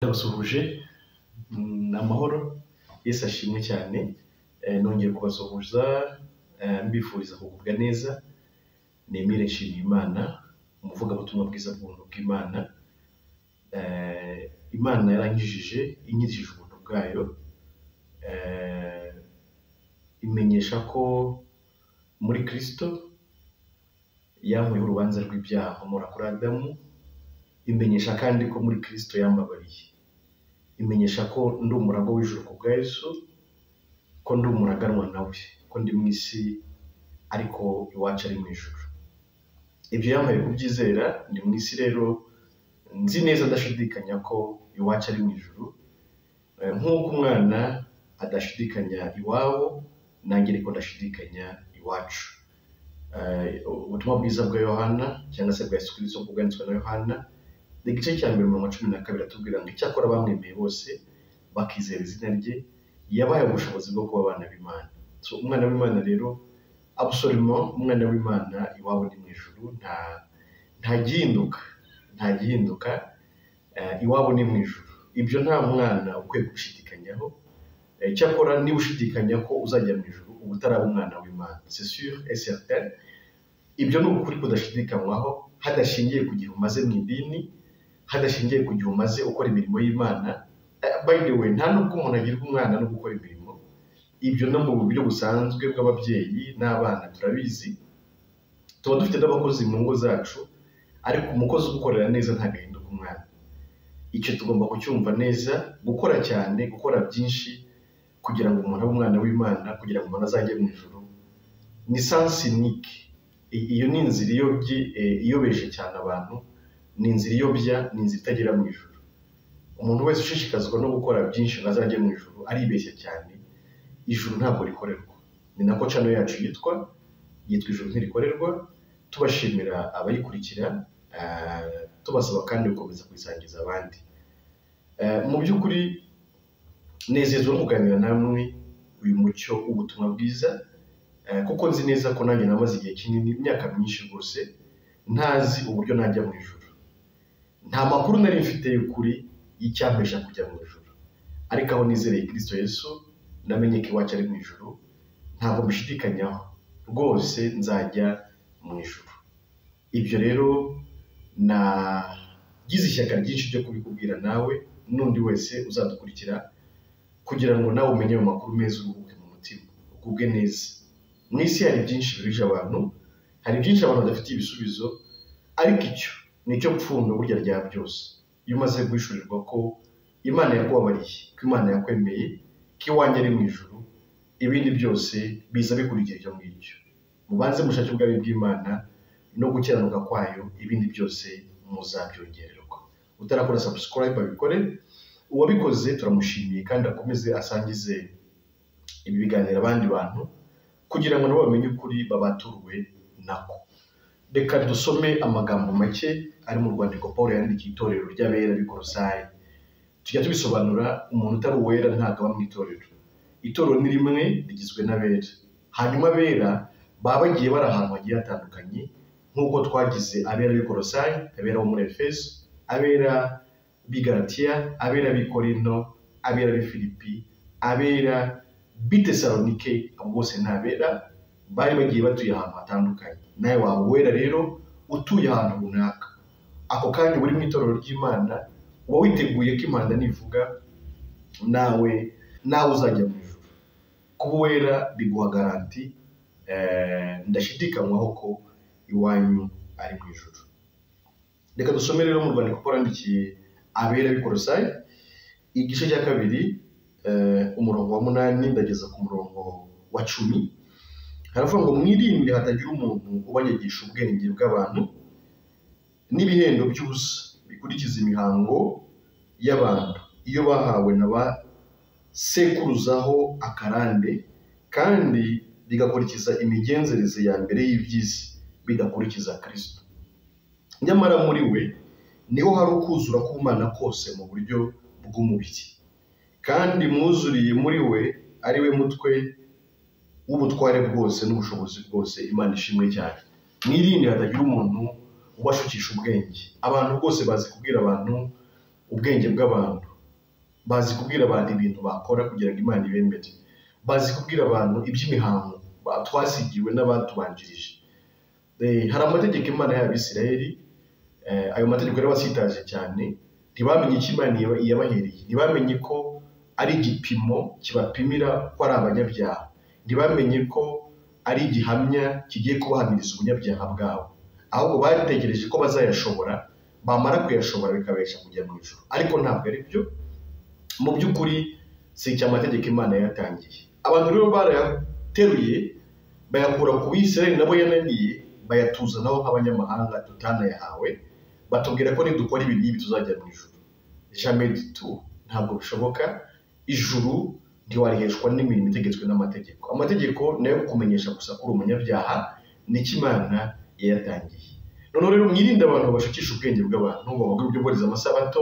Ndabasuhuje amahoro Yesu ashimwe cyane nongeye kubasuhuza mbifuriza kugubwa neza Nemire Nshimiyimana umuvugabutumwa bwiza bw'ubuntu bw'Imana Imana yarangijije inyirishije ubuntu bwayo imenyesha ko muri Kristo yankuyeho urubanza rw'ibyaha kuri Adamu imenyesha kandi ko muri Kristo yambabariye imenyesha ko ndi umurago w'ijuru ku bwa Yesu ko ndi umuraganwa nawe ko ndi mu isi ariko iwacu ari mu ijuru ibyo yamaye kubyizera ndi mu isi rero nzi neza ndashidikanya ko iwacu ari mu ijuru nk'uko umwana adashidikanya iwabo nanjye ariko ndashidikanya iwacu ubutumwa bwiza bwa Yohana cyangwa se bwa Yesu Kristo bwanditswe na Yohana igice cya 12 atubwira ngo icyakora bamwemeye bose bakizera izina rye yabaye ubushobozi bwo kuba abana b'Imana so umwana w'Imana rero absolument umwana w'Imana iwabo ni mu ijuru nta gihinduka iwabo ni mu ijuru ibyo nta mwana ukwiye gushidikanyaho cyakora niba ushidikanya ko uzajya mu ijuru ubu utaraba umwana w'Imana c'est sûr et certain ibyo ni ukuri kudashidikanywaho hadashingiye ku gihe umaze mu idini hadashingiye ku gihe umaze ukora imirimo y'Imana by the way nta nubwo umuntu agirwa umwana no gukora imirimo ibyo no mu buryo busanzwe bw'ababyeyi n'abana turabizi tuba dufite n'abakozi mu ngo zacu ariko umukozi ugukorera neza ntagahinduka umwana icyo tugomba kucyumva neza gukora cyane gukora byinshi kugira ngo umuntu abe umwana w'Imana kugira ngo umuntu azajye mu ijuru ni sens unique iyo ni inzira iyobeje cyane abantu ni inzira iyobya ni inzira itagera mu ijuru umuntu wese ushishikazwa no gukora byinshi azajye mu ijuru aribeshya cyane ijuru ntabwo rikorerwa ni nako channel yacu yitwa ijuru ntirikorerwa tubashimira abayikurikira tubasaba kandi gukomeza kuyisangiza abandi mu by'ukuri nezezwa no kuganira namwe uyu mucyo ubutumwa bwiza kuko nzi neza ko nanjye namaze igihe kinini imyaka myinshi rwose ntazi uburyo najya mu ijuru nta makuru nari mfite y'ukuri y'icyambesha kujya mu ijuru ariko aho nizereye Kristo Yesu namenye ko iwacu ari mu ijuru ntabwo mbishidikanyaho rwose nzajya mu ijuru ibyo rero nagize ishyaka ryinshi ryo kubikubwira nawe n'undi wese uzadukurikira kugira ngo nawe umenye ayo makuru meza uruhuke mu mutima ugubwe neza mu isi hari byinshi birije abantu hari byinshi abantu badafite ibisubizo ariko icyo nicyo pfundo burya rya byose iyo umaze guhishurirwa ko Imana yakubabariye ko Imana yakwemeye ko iwanjye ari mu ijuru ibindi byose biza bikurikira ibyo ngibyo mubanze mushake ubwawe bw'Imana no gukiranuka kwayo ibindi byose muzabyongererwa utarakora subscribe abikore uwabikoze turamushimiye kandi akomeze asangize ibi biganiro abandi bantu kugira ngo nabo bamenye ukuri babaturuwe nako reka dusome amagambo make ari mu rwandiko Paul yandikiye itorero ry'abera b'i Kolosayi tujya tubisobanura umuntu utari uwera ntabwo aba mu itorero ni rimwe rigizwe n'abera hanyuma abera baba bagiye bari ahantu hagiye hatandukanye nk'uko twagize abera b'i Kolosayi abera bo muri Efeso abera b'i Galatiya abera b'i Korinto abera b'i Filipi abera b'i Tesalonike abo bose n'abera bari bagiye batuye ahantu hatandukanye nawe waba wera rero utuye ahantu runaka ako kanya uri mu itorero ry'Imana uba witeguye ko Imana nivuga nawe uzajya mu ijuru kuba wera biguha garanti ndashidikanywaho ko iwanyu ari mu ijuru reka dusome rero mu rwandiko Paul yandikiye abera b'i Kolosayi igice cya 2 umurongo wa 8 ndageza ku murongo wa 10 haravuga ngo mwirinde hatagira umuntu ubanyagisha ubwenge bw'abantu n'ibihendo by'ubusa bikurikiza imihango y'abantu iyo bahawe na ba sekuruzaho akarande kandi bigakurikiza imigenzereze ya mbere y'iby'isi bidakurikiza Kristo nyamara muri we niho hari ukuzura k'Imana kose mu buryo bw'umubiri kandi mwuzuriye muri we ari we mutwe w'ubutware bwose n'ubushobozi bwose Imana ishimwe cyane mwirinde hatagira umuntu ubashukisha ubwenge abantu bose bazi kubwira abantu ubwenge bw'abantu bazi kubwira abantu ibintu bakora kugira ngo Imana ibemere, bazi kubwira abantu iby'imihango twasigiwe n'abatubanjirije. Hari amategeko Imana y'Abisirayeli, ayo mategeko rero basitaje cyane, ntibamenye icyo Imana yabahereye, ntibamenye ko ari igipimo kibapimira ko ari abanyabyaha, ntibamenye ko ari igihamya kigiye kubahamiriza ubunyabyaha bwabo, ahubwo batekereje ko bazayashobora, bamara kuyashobora bikabesha kujya mu ijuru. Ariko ntabwo ari byo, mu by'ukuri si icyo amategeko Imana yatangiye. Abantu rero barayateruye bayakura ku Bisirayeli nabo yananiye, bayatuzanaho nk'abanyamahanga tutanayahawe, batubwira ko nidukora ibi n'ibi tuzajya mu ijuru. Jamais du tout, ntabwo bishoboka. Ijuru ntiwariheshwa n'imirimo itegetswe n'amategeko. Amategeko nayo kukumenyesha gusa ko uri umunyabyaha, n'icyo Imana yayatangiye. Noneho rero mwirinde abantu bashukisha ubwenge bw'abantu, bababwira uburyo bubahiriza amasabato,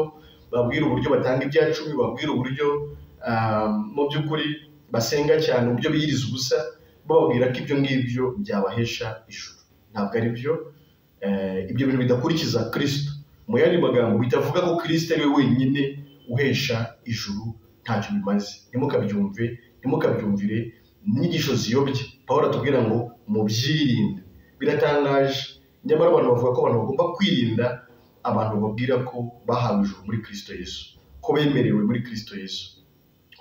babwira uburyo batanga ibya cumi, babwira uburyo mu by'ukuri basenga cyane, uburyo biyiriza ubusa, bababwira ko ibyo ngibyo byabahesha ijuru. Ntabwo ari byo. Ibyo bintu bidakurikiza Kristo. Mu yandi magambo bitavuga ko Kristo ari we wenyine uhesha ijuru, ntacyo bimaze. Ntimukabyumve, ntimukabyumvire inyigisho ziyobye. Pawulo atubwira ngo mubyirinde. Biratangaje, nyamara abantu bavuga ko abantu bagomba kwirinda abantu babwira ko bahawe ijuru muri Kristo Yesu, ko bemerewe muri Kristo Yesu.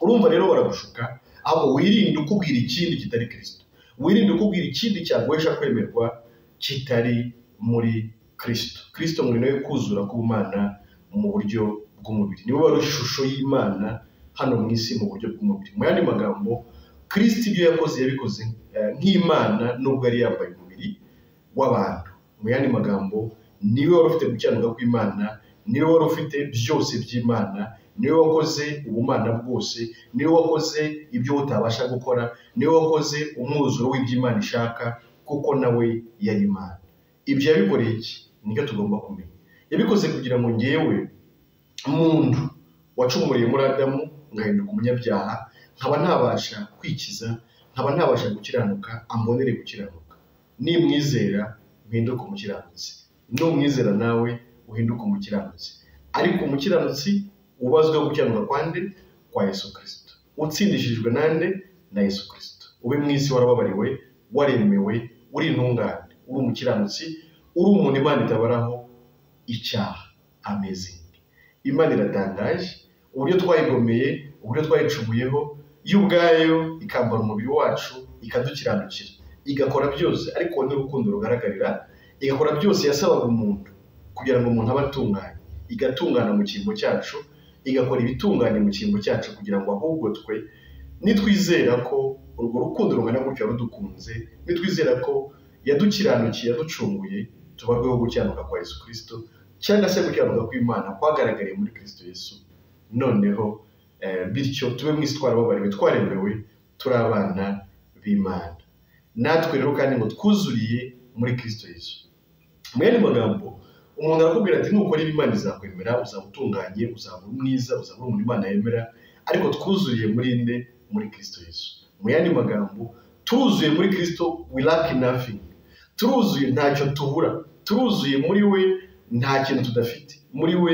Urumva rero baragushuka, ahubwo wirinde ukubwira ikindi kitari Kristo, wirinde ukubwira ikindi cyaguhesha kwemerwa kitari muri Kristo. Kristo ngo ni nawe kuzura k'Imana mu buryo bw'umubiri, niwe wari ishusho y'Imana hano mu isi mu buryo bw'umubiri. Mu yandi magambo, Kristo ibyo yakoze yabikoze nk'Imana nubwo yari yambaye umubiri w'abantu. Mu yandi magambo, niwe wari ufite gukiranuka kw'Imana, niwe wari ufite byose by'Imana, niwe wakoze ubumana bwose, niwe wakoze ibyo utabasha gukora, niwe wakoze umwuzuro w'iby'Imana ishaka, kuko nawe yari Imana. Ibyo yabikoreye iki? Nicyo tugomba kumenya. Yabikoze kugira ngo ngewe muntu wacumuriye muri Adamu ngahinduka umunyabyaha, nkaba ntabasha kwikiza, nkaba ntabasha gukiranuka, ambonere gukiranuka. Nimwizera mpinduka umukiranutsi, numwizera nawe uhinduka umukiranutsi. Ariko umukiranutsi ubazweho gukiranuka kwande? Kwa Yesu Kristo. Utsindishirijwe nande? Na Yesu Kristo. Ube mu isi warababariwe, waremewe, uri intungane, uri umukiranutsi, uri umuntu Imana itabaraho icyaha. Amazing. Imana iratangaje, uburyo twayigomeye, uburyo twayicumuyeho, yo ubwayo ikambara umubiri wacu, ikadukiranukira, igakora byose, ariko n'urukundo rugaragarira, igakora byose yasabaga umuntu kugira ngo umuntu abe atunganye, igatungana mu cyimbo cyacu, igakora ibitunganye mu cyimbo cyacu kugira ngo ahubwo twe nitwizera ko urwo rukundo rungana gutyo yarudukunze, nitwizera ko yadukiranukiye, yaducunguye, tubarweho gukiranuka kwa Yesu Kristo, cyangwa se gukiranuka kw'Imana kwagaragariye muri Kristo Yesu. Noneho bityo tube mu isi twarababariwe, twaremewe, turi abana b'Imana. Natwe rero kandi ngo twuzuriye muri Kristo Yesu. Mu yandi magambo, umuntu arakubwira ati nukora ibi Imana izakwemera, uzaba utunganye, uzaba mwiza, uzaba umuntu Imana yemera, ariko twuzuriye muri nde? Muri Kristo Yesu. Mu yandi magambo, turuzuye muri Kristo, we lack nothing. Turuzuye ntacyo tubura, turuzuye muri we, nta kintu tudafite. Muri we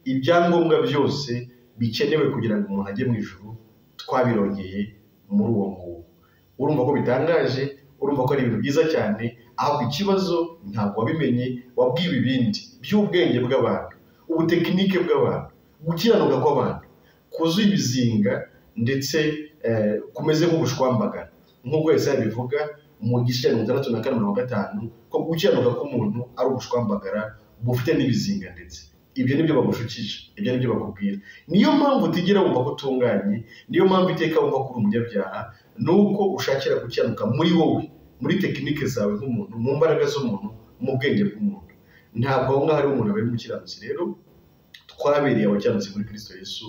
ibyangombwa byose bikenewe kugira ngo umuntu ajye mu ijuru twabirongeye muri uwo nguwo. Urumva ko bitangaje, urumva ko ari ibintu byiza cyane, ahubwo ikibazo ntabwo wabimenye, wabwiwe ibindi by'ubwenge bw'abantu, ubutekinike bw'abantu, gukiranuka kw'abantu, kuzuye ibizinga ndetse kumeze nk'ubushwambagara. Nk'uko Yesaya bivuga mu gice cya 64:5 ko gukiranuka k'umuntu ari ubushwambagara bufite n'ibizinga ndetse. Ibyo nibyo bagushukije, ibyo nibyo bakubwira. Niyo mpamvu utigera wumva ko utunganye, niyo mpamvu iteka wumva ko uri umunyabyaha, nuko ushakira gukiranuka muri wowe, muri tekinike zawe nk'umuntu, mu mbaraga z'umuntu, mu bwenge bw'umuntu. Ntabwo aho ngaho ari umuntu abari umukiranutsi. Rero twabereye abakiranutsi muri Kristo Yesu,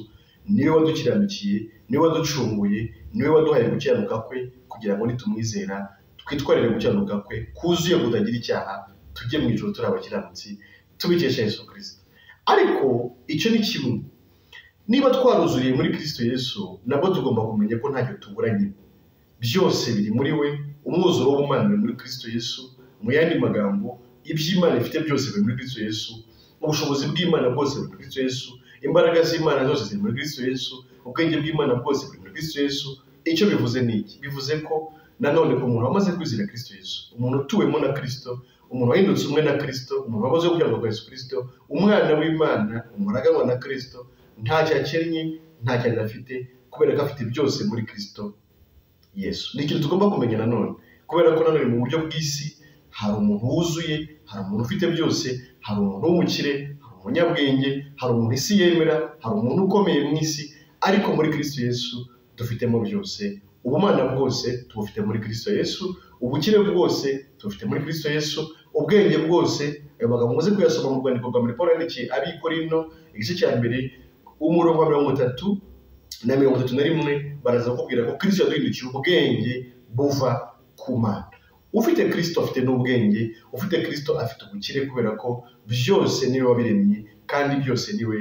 niwe wadukiranukiye, niwe waducunguye, niwe waduhaye gukiranuka kwe, kugira ngo nitumwizera twitwarire gukiranuka kwe kuzuye kutagira icyaha, tujye mu ijuru turi abakiranutsi, tubikesha Yesu Kristo. Ariko icyo ni kimwe, niba twaruzuriye muri Kristo Yesu, nabwo tugomba kumenya ko ntacyo tuburanye. Byose biri muri we, umwuzuro w'Imana uri muri Kristo Yesu. Mu yandi magambo, iby'Imana ifite byose biri muri Kristo Yesu, ubushobozi bw'Imana bwose buri muri Kristo Yesu, imbaraga z'Imana zose ziri muri Kristo Yesu, ubwenge bw'Imana bwose buri muri Kristo Yesu. Icyo bivuze ni iki? Bivuze ko nanone umuntu wamaze kwizera Kristo Yesu, umuntu utuwemo na Kristo, umuntu wahindutse umwe na Kristo, umuntu wamaze kubyarwa kwa Yesu Kristo, umwana w'Imana, umuraganwa na Kristo, ntacyo akennye, ntacyo adafite, kubera ko afite byose muri Kristo Yesu. Ni ikintu tugomba kumenya nanone, kubera ko nanone mu buryo bw'isi hari umuntu wuzuye, hari umuntu ufite byose, hari umuntu w'umukire, hari umunyabwenge, hari umuntu isi yemera, hari umuntu ukomeye mu isi, ariko muri Kristo Yesu dufitemo byose. Ubumana bwose tubufite muri Kristo Yesu, ubukire bwose tubufite muri Kristo Yesu, ubwenge bwose. Ayo magambo muze kuyasoma mu rwandiko rwa Pawulo yandikiye Abikorinto igice cya mbere umurongo wa 30 na 31, baraza kubwira ko Kristo yaduhindukiye ubwenge buva ku Mana. Ufite Kristo afite n'ubwenge, ufite Kristo afite ubukire, kubera ko byose niwe wabiremye kandi byose niwe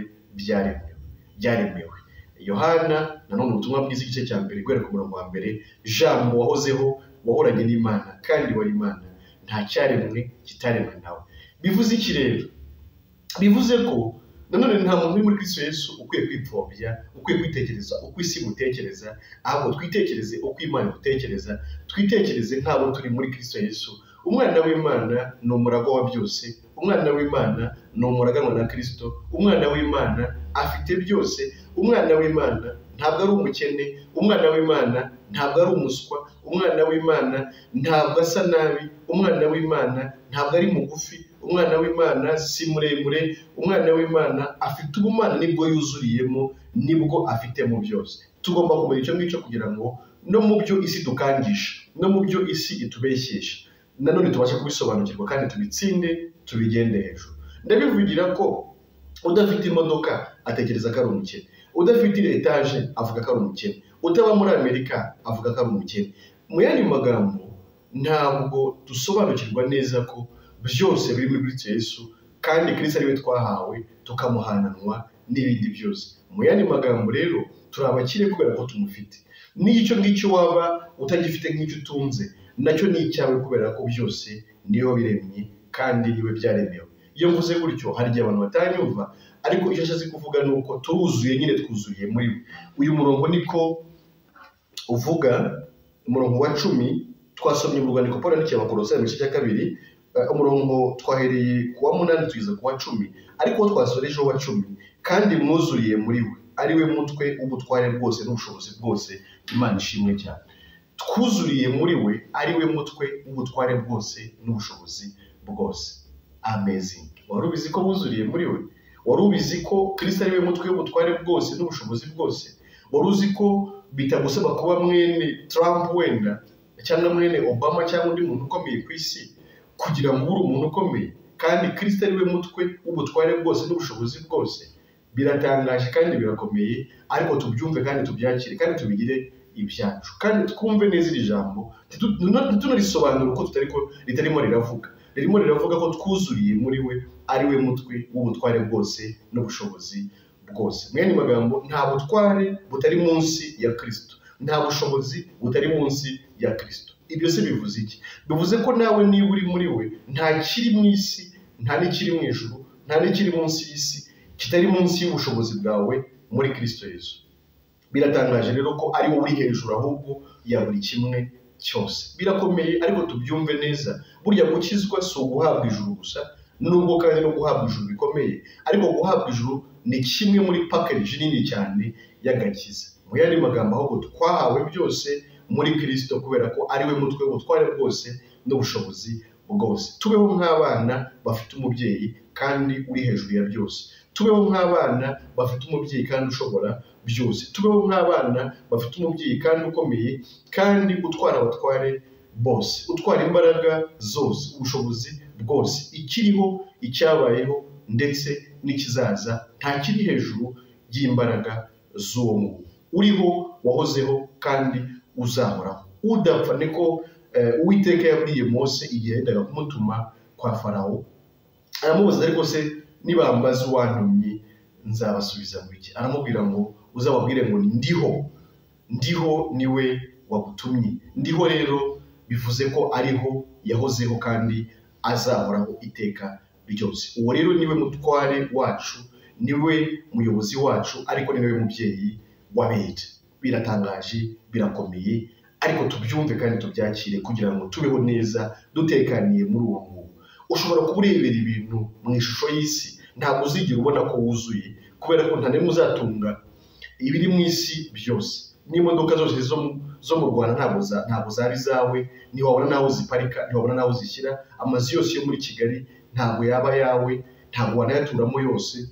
byaremewe. Yohana nanone ubutumwa bwiza igice cya mbere guhera ku murongo wa mbere, Jambo wahozeho, wahoranye n'Imana kandi wari Imana, nta cyaremwe kitaremwe nawe. Bivuze iki rero? Bivuze ko nanone nta muntu uri muri Kristo Yesu ukwiye kwipfobya, ukwiye kwitekereza uko isi mutekereza, ahubwo twitekereze uko Imana igutekereza, twitekereze nk'abo turi muri Kristo Yesu. Umwana w'Imana ni umuragwa wa byose, umwana w'Imana ni umuraganwa na Kristo, umwana w'Imana afite byose, umwana w'Imana ntabwo ari umukene, umwana w'Imana ntabwo ari umuswa, umwana w'Imana ntabwo asa nabi, umwana w'Imana ntabwo ari mugufi, umwana w'Imana si muremure, umwana w'Imana afite ubumana, nibwo yuzuriyemo, nibwo afitemo byose. Tugomba kumenya icyo ngicyo kugira ngo no mu byo isi dukangisha, no mu byo isi itubeshyesha, nanone tubashe kubisobanukirwa kandi tubitsinde, tubigende hejuru. Ndabivugira ko udafite imodoka atekereza ko ari umukene, udafite etaje avuga ko ari umukene, utaba muri Amerika avuga ko ari umukene. Mu yandi magambo, ntabwo dusobanukirwa neza ko byose biri muri Kristo Yesu, kandi Kristo ariwe twahawe tukamuhananwa n'ibindi byose. Mu yandi magambo rero, turi abakire kubera ko tumufite. N'icyo ngicyo waba utagifite nk'icyo utunze, nacyo ni icyawe kubera ko byose niwe wabiremye kandi niwe byaremewe. Iyo mvuze gutyo hari igihe abantu batanyumva, ariko icyo ashatse kuvuga ni uko turuzuye, nyine twuzuye muri we. Uyu murongo niko uvuga, umurongo wa 10 twasomye mu rwandiko Pawulo yandikiye Abakolosayi mu gice cya 2, umurongo twahereye ku wa 8 tugeze ku wa 10, ariko twasoreje wa 10, kandi mwuzuriye muri we, ari we mutwe w'ubutware bwose n'ubushobozi bwose. Imana ishimwe cyane. Twuzuriye muri we, ari we mutwe w'ubutware bwose n'ubushobozi bwose. Amazing. Wari ubizi ko wuzuriye muri we? Wari ubizi ko Kristo ari we mutwe w'ubutware bwose n'ubushobozi bwose? Wari uzi ko bitagusaba kuba mwene Trump wenda, cyangwa mwene Obama, cyangwa undi muntu ukomeye ku isi kugira ngo ube umuntu ukomeye? Kandi Kristo ari we mutwe w'ubutware bwose n'ubushobozi bwose. Biratangaje kandi birakomeye, ariko tubyumve kandi tubyakire kandi tubigire ibyacu, kandi twumve neza iri jambo, tunarisobanura uko ritarimo riravuga. Ririmo riravuga ko twuzuriye muri we, ari we mutwe w'ubutware bwose n'ubushobozi bwose. Mu yandi magambo, nta butware butari munsi ya Kristo, nta bushobozi butari munsi ya Kristo. Ibyo se bivuze iki? Bivuze ko nawe niba uri muri we, nta kiri mu isi, nta n'ikiri mu ijuru, nta n'ikiri munsi y'isi kitari munsi y'ubushobozi bwawe muri Kristo Yesu. Biratangaje rero ko ari wowe uri hejuru ahubwo ya buri kimwe cyose. Birakomeye, ariko tubyumve neza. Burya gukizwa si uguhabwa ijuru gusa, nubwo kandi no guhabwa ijuru bikomeye, ariko guhabwa ijuru ni kimwe muri package nini cyane y'agakiza. Mu yandi magambo, ahubwo twahawe byose muri Kristo, kubera ko ari we mutwe w'ubutware bwose n'ubushobozi bwose. Tubeho nk'abana bafite umubyeyi kandi uri hejuru ya byose. Tubeho nk'abana bafite umubyeyi kandi ushobora byose. Tubeho nk'abana bafite umubyeyi kandi ukomeye, kandi utwara abatware bose, utwara imbaraga zose, ubushobozi bwose, ikiriho, icyabayeho ndetse n'ikizaza. Nta kiri hejuru y'imbaraga z'uwo nguwo. Uriho, wahozeho kandi uzahoraho, udapfa. Niko Uwiteka yabwiye Mose igihe yendaga kumutuma kwa Farawo. Aramubaza, ariko se nibambaza uwantumye nzabasubiza ngo iki? Aramubwira ngo uzababwire ngo ndiho niwe wagutumye. Ndiho rero bivuze ko ariho, yahozeho kandi azahoraho iteka ryose. Uwo rero niwe mutware wacu, niwe muyobozi wacu ariko ni nawe mubyeyi w'abera. Biratangaje, birakomeye, ariko tubyumve kandi tubyakire kugira ngo tubeho neza dutekaniye muri uwo nguwo. Ushobora kuba urebera ibintu mu ishusho y'isi, ntabwo uzigira ubona ko wuzuye, kubera ko nta n'imwe uzatunga ibiri mu isi byose. N'imodoka zose zo mu Rwanda ntabwo zaba izawe, ntiwabona n'aho ziparika, ntiwabona n'aho zishyira. Amazu yose yo muri Kigali ntabwo yaba yawe, ntabwo wanayaturamo yose.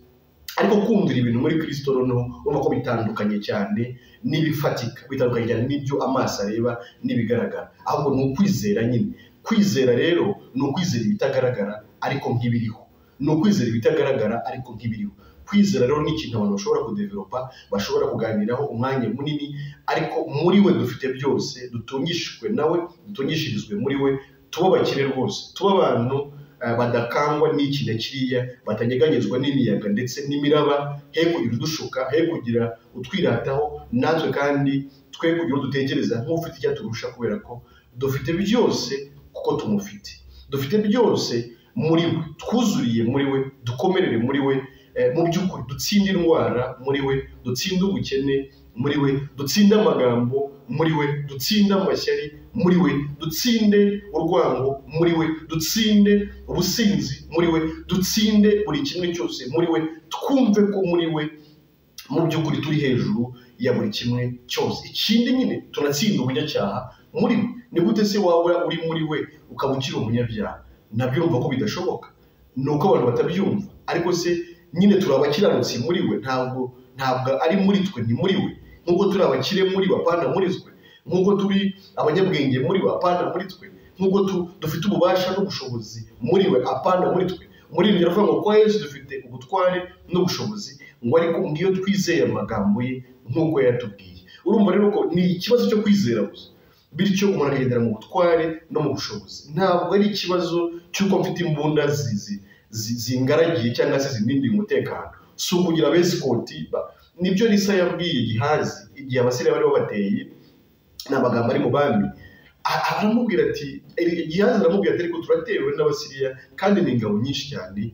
Ariko kumvira ibintu muri Kristo noneho urumva ko bitandukanye cyane n'ibifatika, bitandukanye cyane n'ibyo amaso areba n'ibigaragara, ahubwo ni ukwizera nyine. Kwizera rero ni ukwizera ibitagaragara ariko nk'ibiriho, ni ukwizera ibitagaragara ariko nk'ibiriho. Kwizera rero ni ikintu abantu bashobora kudevelopa, bashobora kuganiraho umwanya munini, ariko muri we dufite byose, dutungishijwe nawe, dutungishirizwe muri we, tuba bakire rwose, tuba abantu badakangwa n'iki na kiriya, batanyeganyezwa n'imiyaga ndetse n'imiraba, he kugira udushuka, he kugira utwirataho, natwe kandi twe kugira udutekereza nk'ufite icyo aturusha, kubera ko dufite byose kuko tumufite. Dufite byose muri we, twuzuriye muri we, dukomerere muri we, mu by'ukuri dutsinde indwara muri we, dutsinde ubukene muri we, dutsinde amagambo muri we, dutsinde amashyari muri we, dutsinde urwango muri we, dutsinde ubusinzi muri we, dutsinde buri kimwe cyose muri we. Twumve ko muri we mu by'ukuri turi hejuru ya buri kimwe cyose. Ikindi nyine tunatsinda ubunyacyaha muri we. Ni gute se waba uri muri we ukaba ukiri umunyabyaha? Nabyo urumva ko bidashoboka, ni uko abantu batabyumva. Ariko se nyine turi abakiranutsi muri we, ntabwo ari muri twe, ni muri we. Nk'uko turi abakire muri we, apana muri twe. Nk'uko turi abanyabwenge muri we, apana muri twe. Nk'uko dufite ububasha n'ubushobozi muri we, apana muri twe. Muri ibi biravuga ngo kwa Yesu dufite ubutware n'ubushobozi, ngo ariko ngiyo twizeye amagambo ye nk'uko yatubwiye. Urumva rero ko ni ikibazo cyo kwizera gusa, bityo umuntu akagendera mu butware no mu bushobozi. Ntabwo ari ikibazo cy'uko mfite imbunda zingaragiye cyangwa se zindindiye umutekano, si ukugira abesikoti. Nibyo Elisa yabwiye Gihazi igihe Abasiriya bari babateye, ni amagambo ari mu bami. Aramubwira ati, Gihazi aramubwira ati, ariko turatewe n'Abasiriya kandi ni ingabo nyinshi cyane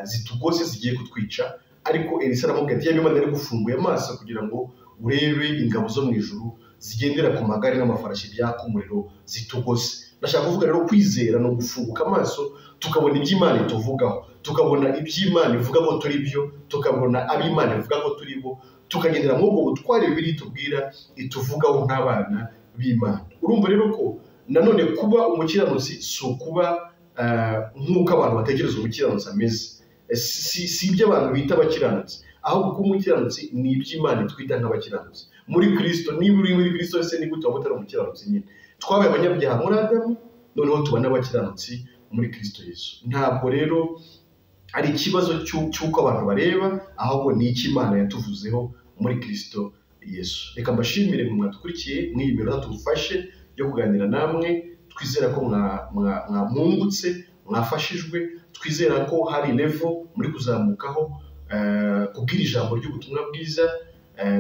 zitugose zigiye kutwica. Ariko Elisa aramubwira ati, yaba Imana yari gufunguye amaso kugira ngo urebe ingabo zo mu ijuru zigendera ku magare n'amafarashi byaka umuriro zitugose. Ndashaka kuvuga rero kwizera no gufunguka amaso, tukabona iby'Imana ituvugaho, tukabona iby'Imana ivuga ko turi byo, tukabona ab'Imana ivuga ko turi bo, tukagendera muri ubwo butware bibiri tubwira ituvugaho nk'abana b'Imana. Urumva rero ko nanone kuba umukiranutsi si ukuba nk'uko abantu batekereza umukiranutsi ameze, si ibyo abantu bita abakiranutsi, ahubwo kuba umukiranutsi ni iby'Imana twita nk'abakiranutsi muri Kristo. Niba uri muri Kristo ese ni gute waba utari umukiranutsi nyine? Twabaye abanyabyaha muri Adamu, noneho tuba n'abakiranutsi muri Kristo Yesu. Ntabwo rero ari ikibazo cy'uko abantu bareba, ahubwo ni icyo Imana yatuvuzeho muri Kristo Yesu. Reka mbashimire mwe mwadukurikiye mw'iyi minota tufashe yo kuganira namwe. Twizera ko mwungutse, mwafashijwe. Twizera ko hari level muri kuzamukaho kubwira ijambo ry'ubutumwa bwiza.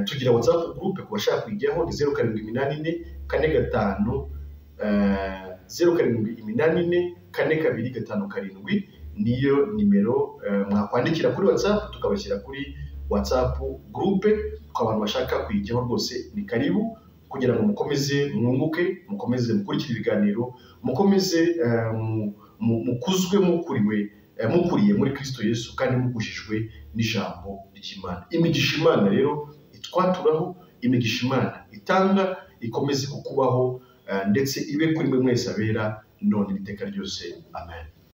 Tugira WhatsApp group ku bashaka kwijyaho, ni 0784 45 niyo nimero mwakwandikira kuri WhatsApp, tukabashyira kuri WhatsApp group. Ku abantu bashaka kwijyaho rwose ni karibu, kugira ngo mukomeze mwunguke, mukomeze mukurikira ibiganiro, mukomeze mukuzwe mukuriye muri Kristo Yesu kandi mugujijwe n'ijambo ry'Imana. Imigisha Imana rero itwaturaho, imigisha Imana itanga ikomeze kukubaho, ndetse ibe kuri mwe mwese abera none n'iteka ryose. Amen.